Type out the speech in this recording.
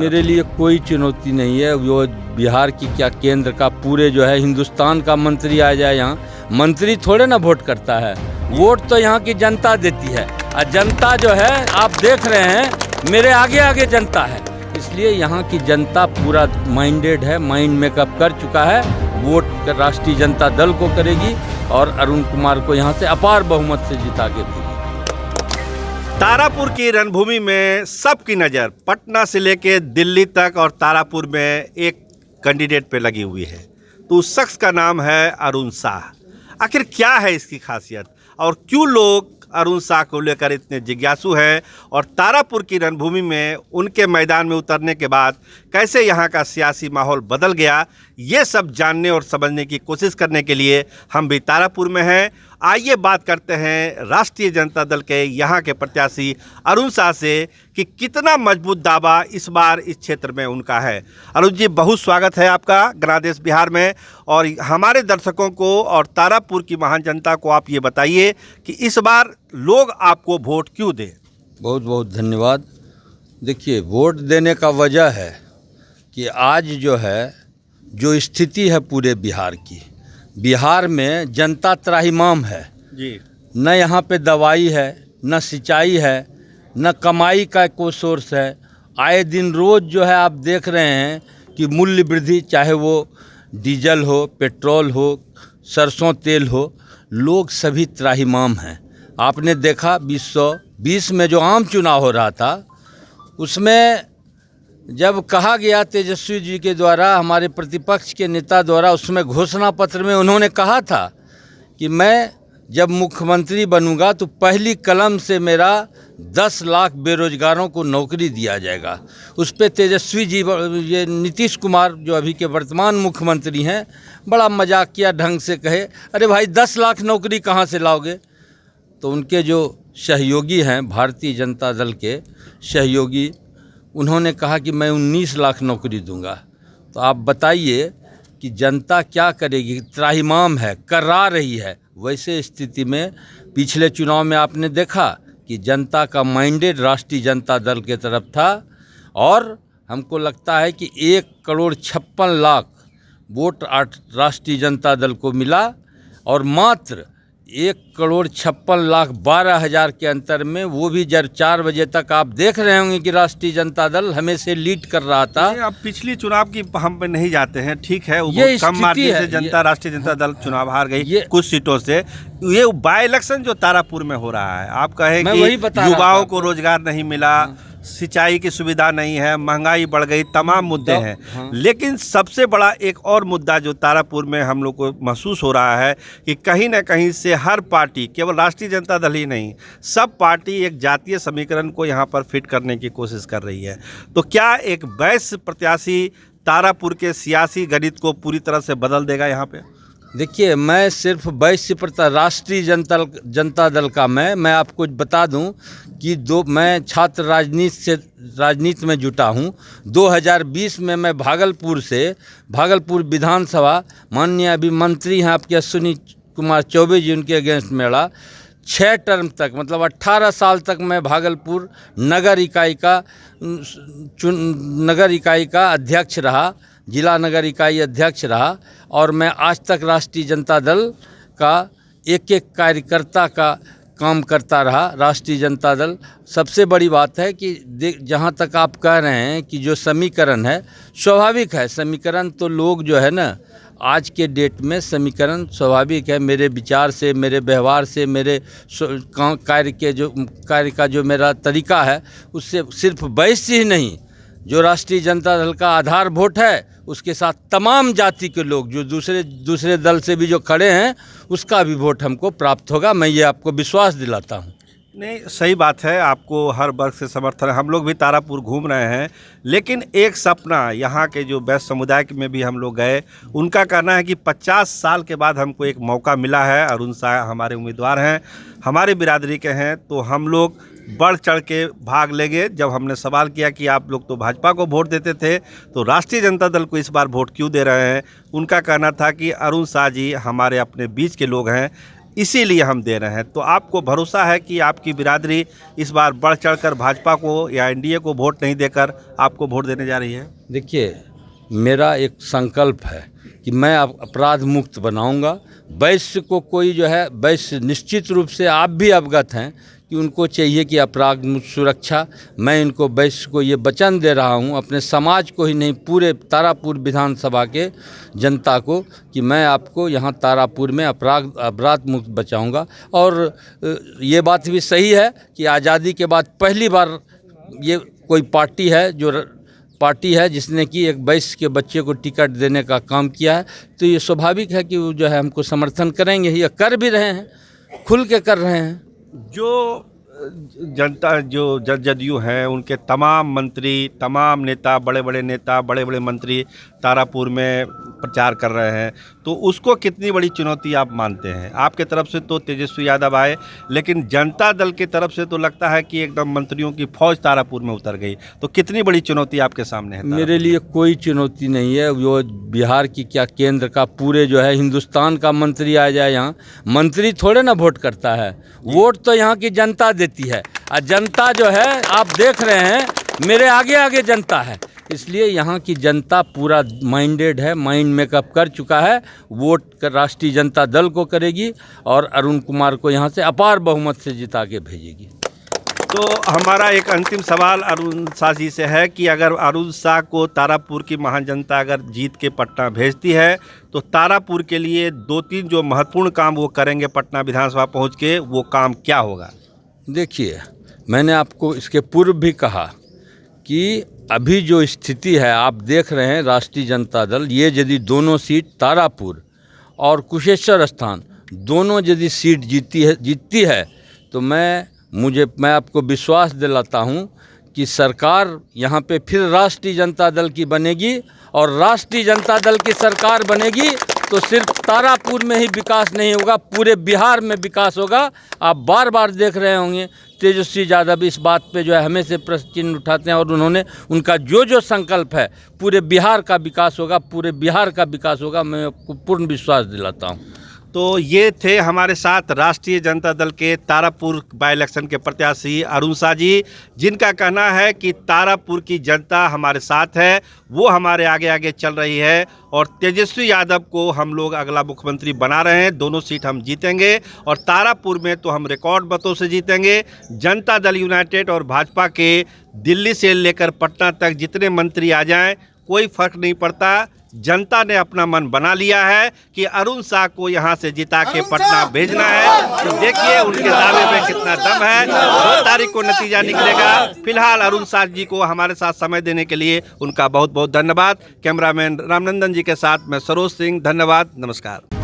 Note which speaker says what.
Speaker 1: मेरे लिए कोई चुनौती नहीं है। वो बिहार की क्या, केंद्र का, पूरे जो है हिंदुस्तान का मंत्री आ जाए यहाँ, मंत्री थोड़े ना वोट करता है, वोट तो यहाँ की जनता देती है। और जनता जो है आप देख रहे हैं, मेरे आगे आगे जनता है, इसलिए यहाँ की जनता पूरा माइंडेड है, माइंड मेकअप कर चुका है। वोट राष्ट्रीय जनता दल को करेगी और अरुण कुमार को यहाँ से अपार बहुमत से जिता के भेजेगी।
Speaker 2: तारापुर की रणभूमि में सबकी नज़र पटना से लेकर दिल्ली तक और तारापुर में एक कैंडिडेट पे लगी हुई है, तो उस शख्स का नाम है अरुण साह। आखिर क्या है इसकी खासियत और क्यों लोग अरुण साह को लेकर इतने जिज्ञासु हैं, और तारापुर की रणभूमि में उनके मैदान में उतरने के बाद कैसे यहाँ का सियासी माहौल बदल गया, ये सब जानने और समझने की कोशिश करने के लिए हम भी तारापुर में हैं। आइए बात करते हैं राष्ट्रीय जनता दल के यहाँ के प्रत्याशी अरुण साह से कि कितना मजबूत दावा इस बार इस क्षेत्र में उनका है। अरुण जी, बहुत स्वागत है आपका गणराज्य बिहार में, और हमारे दर्शकों को और तारापुर की महान जनता को आप ये बताइए कि इस बार लोग आपको वोट क्यों दें।
Speaker 1: बहुत बहुत धन्यवाद। देखिए, वोट देने का वजह है कि आज जो है, जो स्थिति है पूरे बिहार की, बिहार में जनता त्राहिमाम है
Speaker 2: जी।
Speaker 1: न यहाँ पे दवाई है, न सिंचाई है, न कमाई का कोई सोर्स है। आए दिन रोज़ जो है आप देख रहे हैं कि मूल्य वृद्धि, चाहे वो डीजल हो, पेट्रोल हो, सरसों तेल हो, लोग सभी त्राहिमाम हैं। आपने देखा 2020 में जो आम चुनाव हो रहा था, उसमें जब कहा गया तेजस्वी जी के द्वारा, हमारे प्रतिपक्ष के नेता द्वारा, उसमें घोषणा पत्र में उन्होंने कहा था कि मैं जब मुख्यमंत्री बनूंगा तो पहली कलम से मेरा 10 लाख बेरोजगारों को नौकरी दिया जाएगा। उस पर तेजस्वी जी, ये नीतीश कुमार जो अभी के वर्तमान मुख्यमंत्री हैं, बड़ा मजाकिया ढंग से कहे, अरे भाई 10 लाख नौकरी कहाँ से लाओगे। तो उनके जो सहयोगी हैं, भारतीय जनता दल के सहयोगी, उन्होंने कहा कि मैं 19 लाख नौकरी दूंगा। तो आप बताइए कि जनता क्या करेगी, त्राहिमाम है, कर्रा रही है। वैसे स्थिति में पिछले चुनाव में आपने देखा कि जनता का माइंडेड राष्ट्रीय जनता दल के तरफ था, और हमको लगता है कि 1,56,00,000 वोट राष्ट्रीय जनता दल को मिला, और मात्र 1,56,12,000 के अंतर में, वो भी जब 4 बजे तक आप देख रहे होंगे कि राष्ट्रीय जनता दल हमें से लीड कर रहा था।
Speaker 2: अब पिछली चुनाव की हम पे नहीं जाते हैं, ठीक है, वो
Speaker 1: ये
Speaker 2: कम मार्जिन से जनता, राष्ट्रीय जनता दल चुनाव हार गई कुछ सीटों से। ये बाय इलेक्शन जो तारापुर में हो रहा है, आप कहें कि युवाओं को रोजगार नहीं मिला, सिंचाई की सुविधा नहीं है, महंगाई बढ़ गई, तमाम मुद्दे हैं। लेकिन सबसे बड़ा एक और मुद्दा जो तारापुर में हम लोग को महसूस हो रहा है कि कहीं ना कहीं से हर पार्टी, केवल राष्ट्रीय जनता दल ही नहीं, सब पार्टी एक जातीय समीकरण को यहाँ पर फिट करने की कोशिश कर रही है। तो क्या एक वैश्य प्रत्याशी तारापुर के सियासी गणित को पूरी तरह से बदल देगा यहाँ पे?
Speaker 1: देखिए, मैं सिर्फ वैश्य राष्ट्रीय जनता दल का मैं आपको बता दूं कि मैं छात्र राजनीति में जुटा हूं। 2020 में मैं भागलपुर विधानसभा, माननीय अभी मंत्री हैं आपके अश्विनी कुमार चौबे जी, उनके अगेंस्ट में लड़ा। 6 टर्म तक, मतलब 18 साल तक मैं भागलपुर नगर इकाई का अध्यक्ष रहा, जिला नगर इकाई अध्यक्ष रहा, और मैं आज तक राष्ट्रीय जनता दल का एक कार्यकर्ता का काम करता रहा। राष्ट्रीय जनता दल, सबसे बड़ी बात है कि जहाँ तक आप कह रहे हैं कि जो समीकरण है, स्वाभाविक है समीकरण, तो लोग जो है ना, आज के डेट में समीकरण स्वाभाविक है। मेरे विचार से, मेरे व्यवहार से, मेरे कार्य का जो मेरा तरीका है, उससे सिर्फ वैश्य ही नहीं, जो राष्ट्रीय जनता दल का आधार वोट है, उसके साथ तमाम जाति के लोग जो दूसरे दल से भी जो खड़े हैं, उसका भी वोट हमको प्राप्त होगा। मैं ये आपको विश्वास दिलाता हूँ।
Speaker 2: नहीं, सही बात है, आपको हर वर्ग से समर्थन है। हम लोग भी तारापुर घूम रहे हैं, लेकिन एक सपना यहाँ के जो वैश्य समुदाय में भी हम लोग गए, उनका कहना है कि 50 साल के बाद हमको एक मौका मिला है। अरुण साह हमारे उम्मीदवार हैं, हमारे बिरादरी के हैं, तो हम लोग बढ़ चढ़ के भाग लेंगे। जब हमने सवाल किया कि आप लोग तो भाजपा को वोट देते थे, तो राष्ट्रीय जनता दल को इस बार वोट क्यों दे रहे हैं, उनका कहना था कि अरुण साह जी हमारे अपने बीच के लोग हैं, इसीलिए हम दे रहे हैं। तो आपको भरोसा है कि आपकी बिरादरी इस बार बढ़ चढ़कर भाजपा को या एनडीए को वोट नहीं देकर आपको वोट देने जा रही है?
Speaker 1: देखिए, मेरा एक संकल्प है कि मैं अपराध मुक्त बनाऊंगा। वैश्य को कोई जो है, वैश्य निश्चित रूप से आप भी अवगत हैं कि उनको चाहिए कि अपराध मुक्त सुरक्षा। मैं इनको वैश्य को ये वचन दे रहा हूँ, अपने समाज को ही नहीं, पूरे तारापुर विधानसभा के जनता को, कि मैं आपको यहाँ तारापुर में अपराध मुक्त बचाऊंगा। और ये बात भी सही है कि आज़ादी के बाद पहली बार ये कोई पार्टी है जिसने कि एक वैश्य के बच्चे को टिकट देने का काम किया है। तो ये स्वाभाविक है कि वो जो है हमको समर्थन करेंगे, ये कर भी रहे हैं, खुल के कर रहे हैं।
Speaker 2: जो जनता, जो जदयू हैं, उनके तमाम मंत्री, तमाम नेता, बड़े बड़े नेता, बड़े बड़े मंत्री तारापुर में प्रचार कर रहे हैं, तो उसको कितनी बड़ी चुनौती आप मानते हैं? आपके तरफ से तो तेजस्वी यादव आए, लेकिन जनता दल की तरफ से तो लगता है कि एकदम मंत्रियों की फौज तारापुर में उतर गई। तो कितनी बड़ी चुनौती आपके सामने है?
Speaker 1: मेरे लिए कोई चुनौती नहीं है। वो बिहार की क्या, केंद्र का, पूरे जो है हिंदुस्तान का मंत्री आ जाए यहाँ, मंत्री थोड़े ना वोट करता है, वोट तो यहाँ की जनता देती है। और जनता जो है आप देख रहे हैं, मेरे आगे आगे जनता है, इसलिए यहाँ की जनता पूरा माइंडेड है, माइंड मेकअप कर चुका है। वोट राष्ट्रीय जनता दल को करेगी और अरुण कुमार को यहाँ से अपार बहुमत से जिता के भेजेगी।
Speaker 2: तो हमारा एक अंतिम सवाल अरुण शाह जी से है कि अगर अरुण शाह को तारापुर की महान जनता अगर जीत के पटना भेजती है, तो तारापुर के लिए 2-3 जो महत्वपूर्ण काम वो करेंगे पटना विधानसभा पहुँच के, वो काम क्या होगा?
Speaker 1: देखिए, मैंने आपको इसके पूर्व भी कहा कि अभी जो स्थिति है आप देख रहे हैं, राष्ट्रीय जनता दल ये यदि दोनों सीट तारापुर और कुशेश्वर स्थान दोनों यदि सीट जीतती है तो मैं आपको विश्वास दिलाता हूं कि सरकार यहाँ पे फिर राष्ट्रीय जनता दल की बनेगी। और राष्ट्रीय जनता दल की सरकार बनेगी तो सिर्फ तारापुर में ही विकास नहीं होगा, पूरे बिहार में विकास होगा। आप बार बार देख रहे होंगे तेजस्वी यादव इस बात पे जो है हमेशा प्रश्न चिन्ह उठाते हैं, और उनका जो संकल्प है पूरे बिहार का विकास होगा, पूरे बिहार का विकास होगा, मैं आपको पूर्ण विश्वास दिलाता हूँ।
Speaker 2: तो ये थे हमारे साथ राष्ट्रीय जनता दल के तारापुर बाई इलेक्शन के प्रत्याशी अरुण शाह जी, जिनका कहना है कि तारापुर की जनता हमारे साथ है, वो हमारे आगे आगे चल रही है और तेजस्वी यादव को हम लोग अगला मुख्यमंत्री बना रहे हैं। दोनों सीट हम जीतेंगे और तारापुर में तो हम रिकॉर्ड मतों से जीतेंगे। जनता दल यूनाइटेड और भाजपा के दिल्ली से लेकर पटना तक जितने मंत्री आ जाएं, कोई फर्क नहीं पड़ता। जनता ने अपना मन बना लिया है कि अरुण शाह को यहाँ से जिता के पटना भेजना है। तो देखिए उनके दावे में कितना दम है। 2 तारीख को नतीजा निकलेगा। फिलहाल अरुण शाह जी को हमारे साथ समय देने के लिए उनका बहुत बहुत धन्यवाद। कैमरामैन रामनंदन जी के साथ मैं सरोज सिंह, धन्यवाद, नमस्कार।